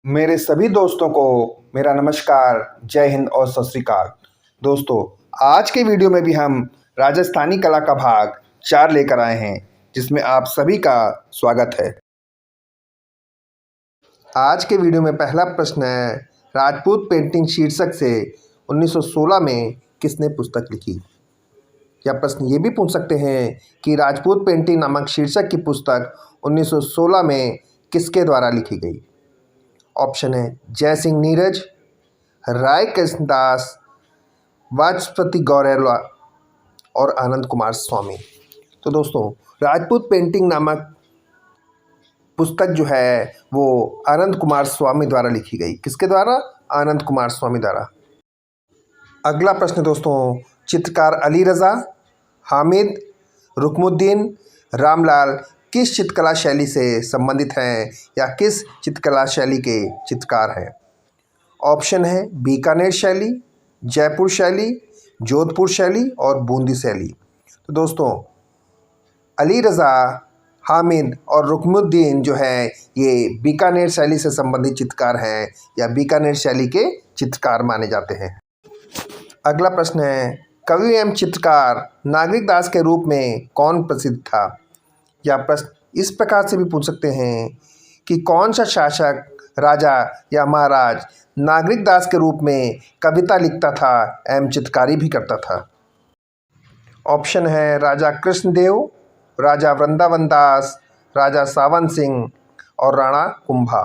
मेरे सभी दोस्तों को मेरा नमस्कार, जय हिंद और सत श्री अकाल। दोस्तों, आज के वीडियो में भी हम राजस्थानी कला का भाग 4 लेकर आए हैं, जिसमें आप सभी का स्वागत है। आज के वीडियो में पहला प्रश्न है, राजपूत पेंटिंग शीर्षक से 1916 में किसने पुस्तक लिखी? या प्रश्न ये भी पूछ सकते हैं कि राजपूत पेंटिंग नामक शीर्षक की पुस्तक 1916 में किसके द्वारा लिखी गई? ऑप्शन है जय सिंह नीरज, राय कृष्णदास, वाचस्पति गौरेला और आनंद कुमार स्वामी। तो दोस्तों, राजपूत पेंटिंग नामक पुस्तक जो है वो आनंद कुमार स्वामी द्वारा लिखी गई। किसके द्वारा? आनंद कुमार स्वामी द्वारा। अगला प्रश्न दोस्तों, चित्रकार अली रज़ा, हामिद, रुकमुद्दीन, रामलाल किस चित्रकला शैली से संबंधित हैं या किस चित्रकला शैली के चित्रकार हैं? ऑप्शन है बीकानेर शैली, जयपुर शैली, जोधपुर शैली और बूंदी शैली। तो दोस्तों, अली रज़ा, हामिद और रुकमुद्दीन जो है ये बीकानेर शैली से संबंधित चित्रकार हैं या बीकानेर शैली के चित्रकार माने जाते हैं। अगला प्रश्न है, कवि एवं चित्रकार नागरिक दास के रूप में कौन प्रसिद्ध था? या प्रश्न इस प्रकार से भी पूछ सकते हैं कि कौन सा शासक, राजा या महाराज नागरिक दास के रूप में कविता लिखता था एवं चित्रकारी भी करता था? ऑप्शन है राजा कृष्णदेव, राजा वृंदावन दास, राजा सावन सिंह और राणा कुंभा।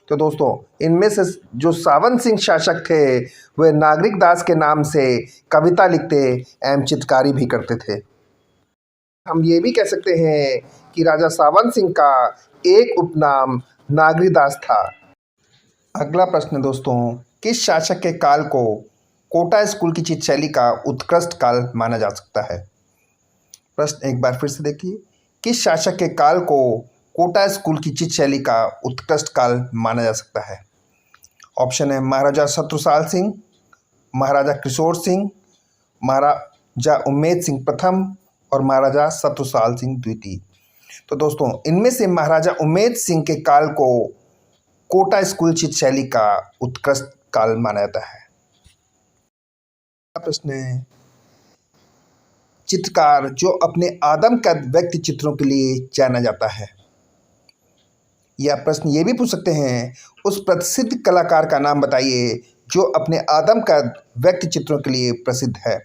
तो दोस्तों, इनमें से जो सावन सिंह शासक थे वे नागरिक दास के नाम से कविता लिखते एवं चित्रकारी भी करते थे। हम ये भी कह सकते हैं कि राजा सावन सिंह का एक उपनाम नागरी दास था। अगला प्रश्न दोस्तों, किस शासक के काल को कोटा स्कूल की चित्र शैली का उत्कृष्ट काल माना जा सकता है? प्रश्न एक बार फिर से देखिए, किस शासक के काल को कोटा स्कूल की चित्र शैली का उत्कृष्ट काल माना जा सकता है? ऑप्शन है महाराजा शत्रुसाल सिंह, महाराजा किशोर सिंह, महाराजा उम्मेद सिंह प्रथम और महाराजा शत्रुसाल सिंह द्वितीय। तो दोस्तों, इनमें से महाराजा उम्मेद सिंह के काल को कोटा स्कूल चित्र शैली का उत्कृष्ट काल माना जाता है। प्रश्न है, चित्रकार जो अपने आदमकद व्यक्ति चित्रों के लिए जाना जाता है? या प्रश्न ये भी पूछ सकते हैं, उस प्रसिद्ध कलाकार का नाम बताइए जो अपने आदमकद व्यक्ति चित्रों के लिए प्रसिद्ध है।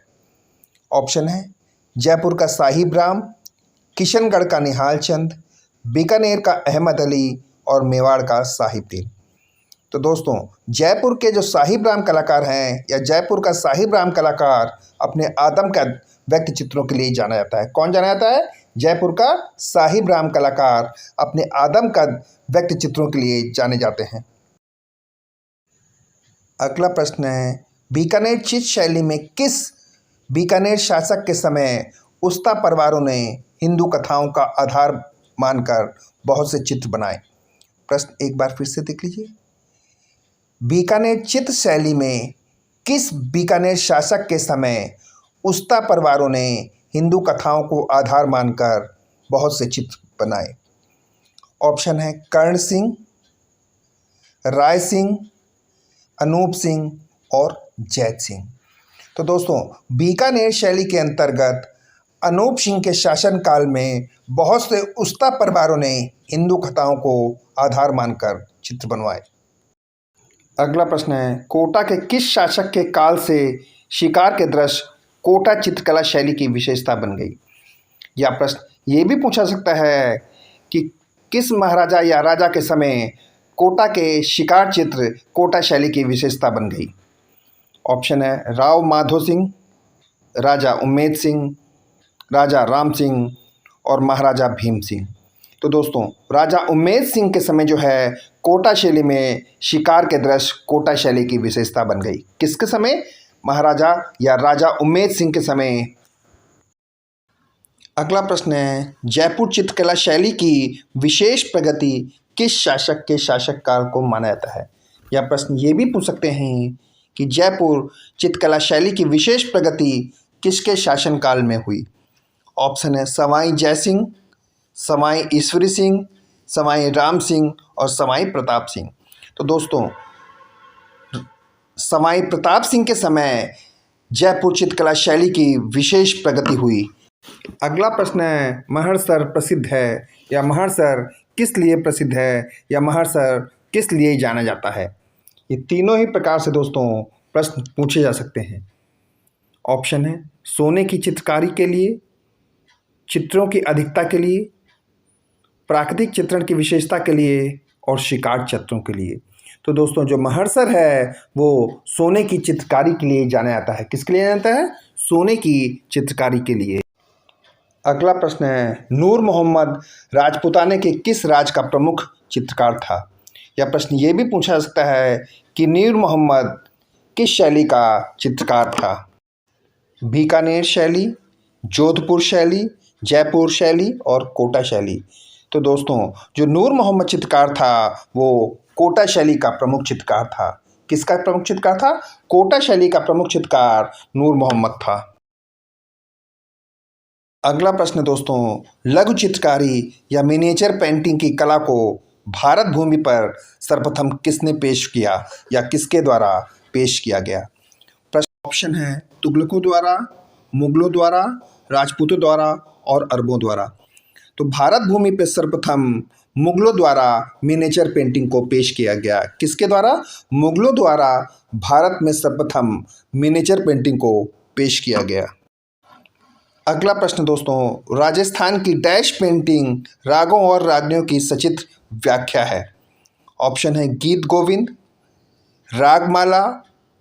ऑप्शन है जयपुर का साहिब राम, किशनगढ़ का निहाल चंद, बीकानेर का अहमद अली और मेवाड़ का साहिबदीन। तो दोस्तों, जयपुर के जो साहिब राम कलाकार हैं या जयपुर का साहिब राम कलाकार अपने आदमकद व्यक्ति चित्रों के लिए जाना जाता है। कौन जाना जाता है? जयपुर का साहिब राम कलाकार अपने आदमकद व्यक्ति चित्रों के लिए जाने जाते हैं। अगला प्रश्न है, बीकानेर चित्र शैली में किस बीकानेर शासक के समय उस्ता परिवारों ने हिंदू कथाओं का आधार मानकर बहुत से चित्र बनाए? प्रश्न एक बार फिर से देख लीजिए, बीकानेर चित्र शैली में किस बीकानेर शासक के समय उस्ता परिवारों ने हिंदू कथाओं को आधार मानकर बहुत से चित्र बनाए? ऑप्शन है कर्ण सिंह, राय सिंह, अनूप सिंह और जैत सिंह। तो दोस्तों, बीकानेर शैली के अंतर्गत अनूप सिंह के शासनकाल में बहुत से उस्ता परिवारों ने हिंदू कथाओं को आधार मानकर चित्र बनवाए। अगला प्रश्न है, कोटा के किस शासक के काल से शिकार के दृश्य कोटा चित्रकला शैली की विशेषता बन गई? या प्रश्न ये भी पूछा सकता है कि किस महाराजा या राजा के समय कोटा के शिकार चित्र कोटा शैली की विशेषता बन गई? ऑप्शन है राव माधो सिंह, राजा उम्मेद सिंह, राजा राम सिंह और महाराजा भीम सिंह। तो दोस्तों, राजा उम्मेद सिंह के समय जो है कोटा शैली में शिकार के दृश्य कोटा शैली की विशेषता बन गई। किसके समय? महाराजा या राजा उम्मेद सिंह के समय। अगला प्रश्न है, जयपुर चित्रकला शैली की विशेष प्रगति किस शासक के शासककाल को माना जाता है? या प्रश्न ये भी पूछ सकते हैं कि जयपुर चित्रकला शैली की विशेष प्रगति किसके शासनकाल में हुई? ऑप्शन है सवाई जय सिंह, सवाई ईश्वरी सिंह, सवाई राम सिंह और सवाई प्रताप सिंह। तो दोस्तों, सवाई प्रताप सिंह के समय जयपुर चित्रकला शैली की विशेष प्रगति हुई। अगला प्रश्न है, महरसर प्रसिद्ध है या महरसर किस लिए प्रसिद्ध है या महरसर किस लिए जाना जाता है। ये तीनों ही प्रकार से दोस्तों प्रश्न पूछे जा सकते हैं। ऑप्शन है सोने की चित्रकारी के लिए, चित्रों की अधिकता के लिए, प्राकृतिक चित्रण की विशेषता के लिए और शिकार चित्रों के लिए। तो दोस्तों, जो महरसर है वो सोने की चित्रकारी के लिए जाना जाता है। किसके लिए जाना जाता है? सोने की चित्रकारी के लिए। अगला प्रश्न है, नूर मोहम्मद राजपूताने के किस राज का प्रमुख चित्रकार था। यह प्रश्न ये भी पूछा जा सकता है कि नूर मोहम्मद किस शैली का चित्रकार था। बीकानेर शैली, जोधपुर शैली, जयपुर शैली और कोटा शैली। तो दोस्तों, जो नूर मोहम्मद चित्रकार था वो कोटा शैली का प्रमुख चित्रकार था। किसका प्रमुख चित्रकार था? कोटा शैली का प्रमुख चित्रकार नूर मोहम्मद था। अगला प्रश्न दोस्तों, लघु चित्रकारी या मिनिएचर पेंटिंग की कला को भारत भूमि पर सर्वप्रथम किसने पेश किया या किसके द्वारा पेश किया गया। प्रश्न ऑप्शन है तुगलकों द्वारा, मुगलों द्वारा, राजपूतों द्वारा और अरबों द्वारा। तो भारत भूमि पर सर्वप्रथम मुगलों द्वारा मिनिएचर पेंटिंग को पेश किया गया। किसके द्वारा? मुगलों द्वारा भारत में सर्वप्रथम मिनिएचर पेंटिंग को पेश किया गया। अगला प्रश्न दोस्तों, राजस्थान की डैश पेंटिंग रागों और रागनियों की सचित्र व्याख्या है। ऑप्शन है गीत गोविंद, रागमाला,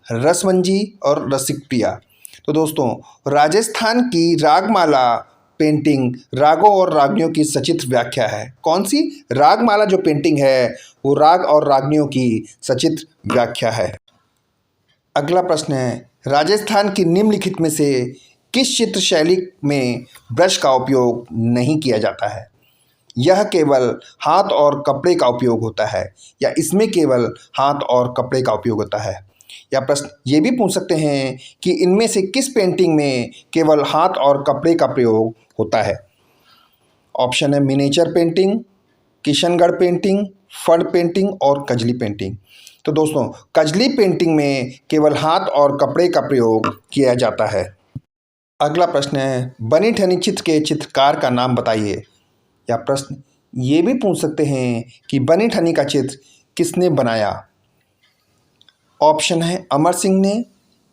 रसवंजी और रसिकप्रिया। तो दोस्तों, राजस्थान की रागमाला पेंटिंग रागों और रागनियों की सचित्र व्याख्या है। कौन सी? रागमाला जो पेंटिंग है वो राग और रागनियों की सचित्र व्याख्या है। अगला प्रश्न है, राजस्थान की निम्नलिखित में से किस चित्र शैली में ब्रश का उपयोग नहीं किया जाता है। यह केवल हाथ और कपड़े का उपयोग होता है या इसमें केवल हाथ और कपड़े का उपयोग होता है। या प्रश्न ये भी पूछ सकते हैं कि इनमें से किस पेंटिंग में केवल हाथ और कपड़े का प्रयोग होता है। ऑप्शन है मिनिएचर पेंटिंग, किशनगढ़ पेंटिंग, फड़ पेंटिंग और कजली पेंटिंग। तो दोस्तों, कजली पेंटिंग में केवल हाथ और कपड़े का प्रयोग किया जाता है। अगला प्रश्न है, बनी ठनी चित्र के चित्रकार का नाम बताइए। या प्रश्न ये भी पूछ सकते हैं कि बनी ठनी का चित्र किसने बनाया। ऑप्शन है अमर सिंह ने,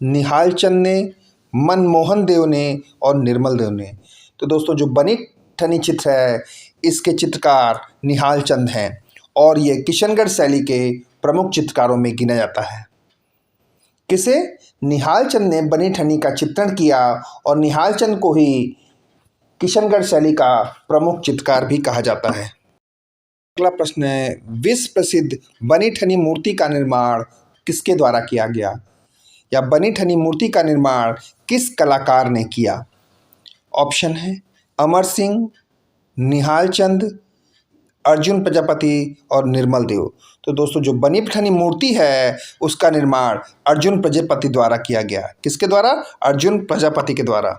निहाल चंद ने, मनमोहन देव ने और निर्मल देव ने। तो दोस्तों, जो बनी ठनी चित्र है इसके चित्रकार निहाल चंद हैं और ये किशनगढ़ शैली के प्रमुख चित्रकारों में गिना जाता है। किसे? निहाल चंद ने बनी ठनी का चित्रण किया और निहाल चंद को ही किशनगढ़ शैली का प्रमुख चित्रकार भी कहा जाता है। अगला प्रश्न है, विश्व प्रसिद्ध बनी ठनी मूर्ति का निर्माण किसके द्वारा किया गया। या बनी ठनी मूर्ति का निर्माण किस कलाकार ने किया। ऑप्शन है अमर सिंह, निहाल चंद, अर्जुन प्रजापति और निर्मल देव। तो दोस्तों, जो बनी ठनी मूर्ति है उसका निर्माण अर्जुन प्रजापति द्वारा किया गया। किसके द्वारा? अर्जुन प्रजापति के द्वारा।